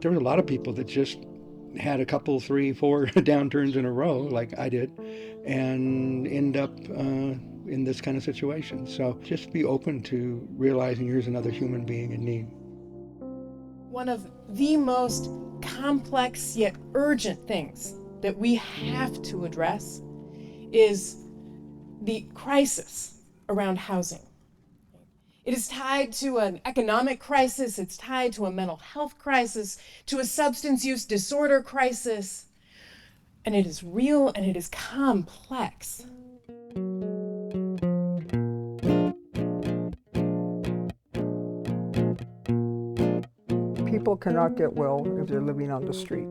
There were a lot of people that just had a couple, three, four downturns in a row, like I did, and end up in this kind of situation. So just be open to realizing here's another human being in need. One of the most complex yet urgent things that we have to address is the crisis around housing. It is tied to an economic crisis, it's tied to a mental health crisis, to a substance use disorder crisis, and it is real and it is complex. People cannot get well if they're living on the street.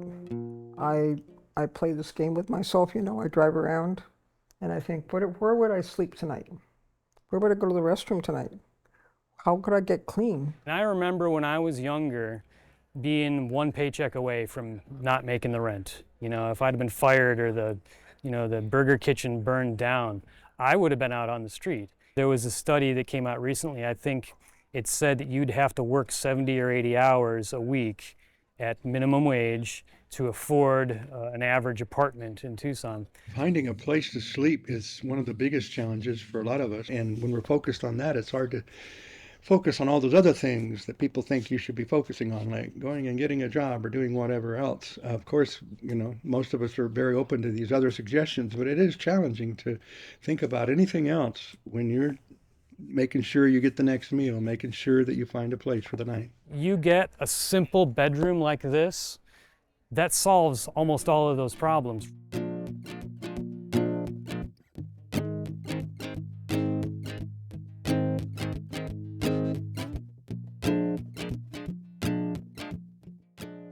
I, I play this game with myself, I drive around and I think, where would I sleep tonight? Where would I go to the restroom tonight? How could I get clean? And I remember when I was younger being one paycheck away from not making the rent. If I'd have been fired or the burger kitchen burned down, I would have been out on the street. There was a study that came out recently. I think it said that you'd have to work 70 or 80 hours a week at minimum wage to afford an average apartment in Tucson. Finding a place to sleep is one of the biggest challenges for a lot of us. And when we're focused on that, it's hard to focus on all those other things that people think you should be focusing on, like going and getting a job or doing whatever else. Of course, most of us are very open to these other suggestions, but it is challenging to think about anything else when you're making sure you get the next meal, making sure that you find a place for the night. You get a simple bedroom like this, that solves almost all of those problems.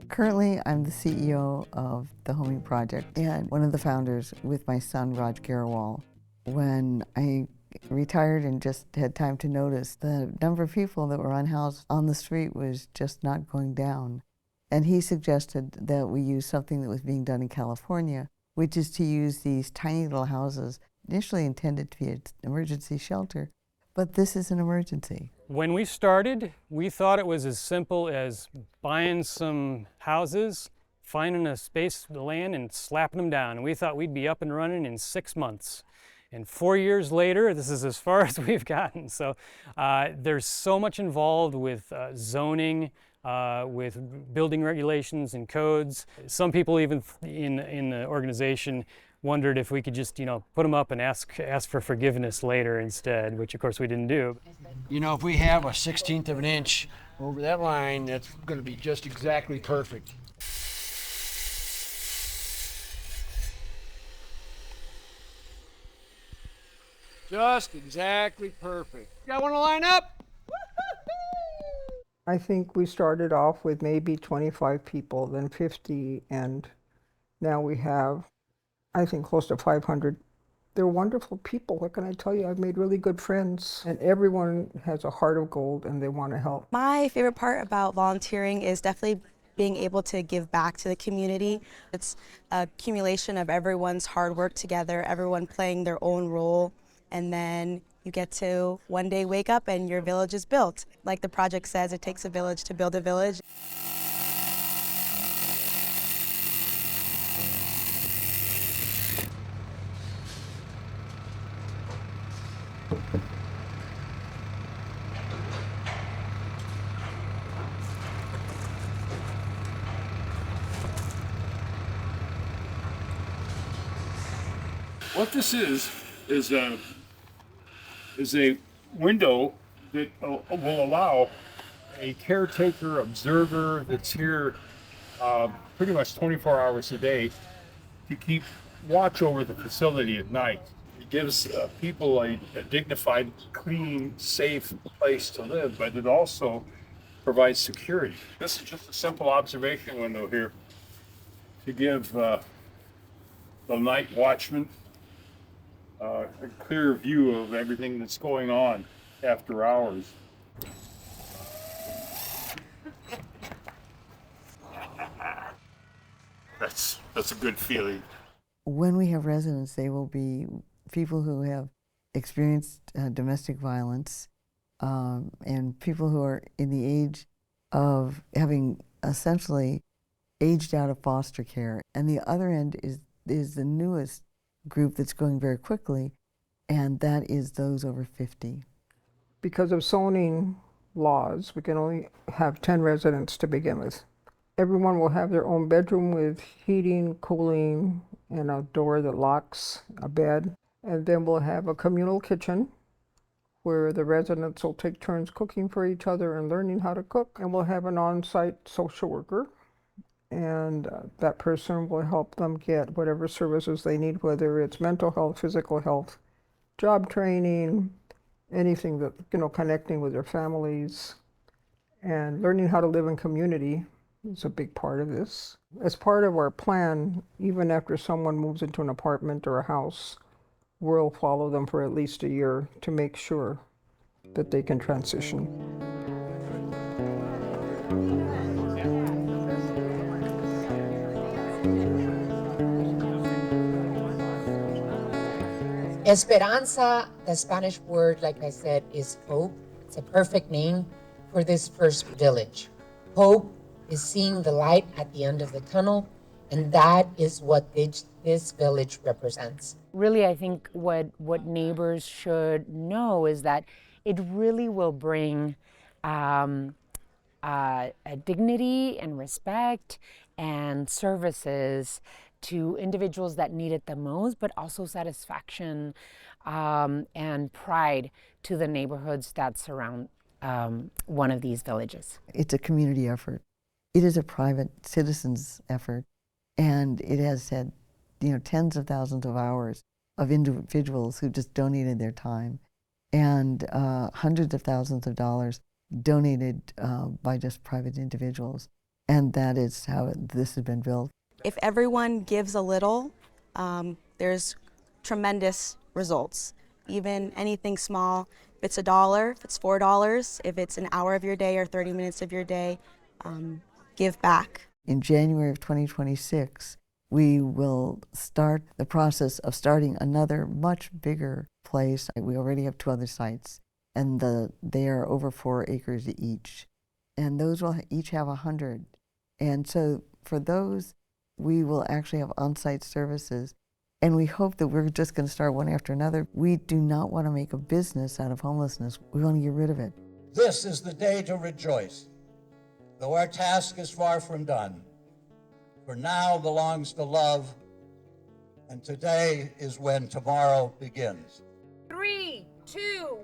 Currently, I'm the CEO of the Homing Project and one of the founders with my son, Raj Garawal. When I retired and just had time to notice, the number of people that were unhoused on the street was just not going down. And he suggested that we use something that was being done in California, which is to use these tiny little houses, initially intended to be an emergency shelter, but this is an emergency. When we started, we thought it was as simple as buying some houses, finding a space of land and slapping them down. And we thought we'd be up and running in 6 months. And 4 years later, this is as far as we've gotten. So there's so much involved with zoning, with building regulations and codes. Some people even in the organization wondered if we could just, put them up and ask for forgiveness later instead, which of course we didn't do. If we have a 1/16 of an inch over that line, that's going to be just exactly perfect. Just exactly perfect. Y'all want to line up? I think we started off with maybe 25 people, then 50, and now we have, I think, close to 500. They're wonderful people. What can I tell you? I've made really good friends, and everyone has a heart of gold and they want to help. My favorite part about volunteering is definitely being able to give back to the community. It's a accumulation of everyone's hard work together, everyone playing their own role, and then you get to one day wake up and your village is built. Like the project says, it takes a village to build a village. What this is a window that will allow a caretaker observer that's here pretty much 24 hours a day to keep watch over the facility at night. It gives people a dignified, clean, safe place to live, but it also provides security. This is just a simple observation window here to give the night watchman a clear view of everything that's going on after hours. That's a good feeling. When we have residents, they will be people who have experienced domestic violence and people who are in the age of having essentially aged out of foster care. And the other end is the newest group that's going very quickly, and that is those over 50. Because of zoning laws, we can only have 10 residents to begin with. Everyone will have their own bedroom with heating, cooling, and a door that locks, a bed. And then we'll have a communal kitchen where the residents will take turns cooking for each other and learning how to cook. And we'll have an on-site social worker, and that person will help them get whatever services they need, whether it's mental health, physical health, job training, anything that, connecting with their families, and learning how to live in community is a big part of this. As part of our plan, even after someone moves into an apartment or a house, we'll follow them for at least a year to make sure that they can transition. Esperanza, the Spanish word, like I said, is hope. It's a perfect name for this first village. Hope is seeing the light at the end of the tunnel, and that is what this village represents. Really, I think what neighbors should know is that it really will bring a dignity and respect and services to individuals that need it the most, but also satisfaction and pride to the neighborhoods that surround one of these villages. It's a community effort. It is a private citizens effort, and it has had, tens of thousands of hours of individuals who just donated their time, and hundreds of thousands of dollars donated by just private individuals. And that is how this has been built. If everyone gives a little, there's tremendous results. Even anything small, if it's $1, if it's $4, if it's an hour of your day or 30 minutes of your day, give back. In January of 2026, we will start the process of starting another much bigger place. We already have 2 other sites, and they are over 4 acres each. And those will each have 100. And so for those, we will actually have on-site services. And we hope that we're just going to start one after another. We do not want to make a business out of homelessness. We want to get rid of it. This is the day to rejoice, though our task is far from done. For now belongs to love, and today is when tomorrow begins. 3, 2,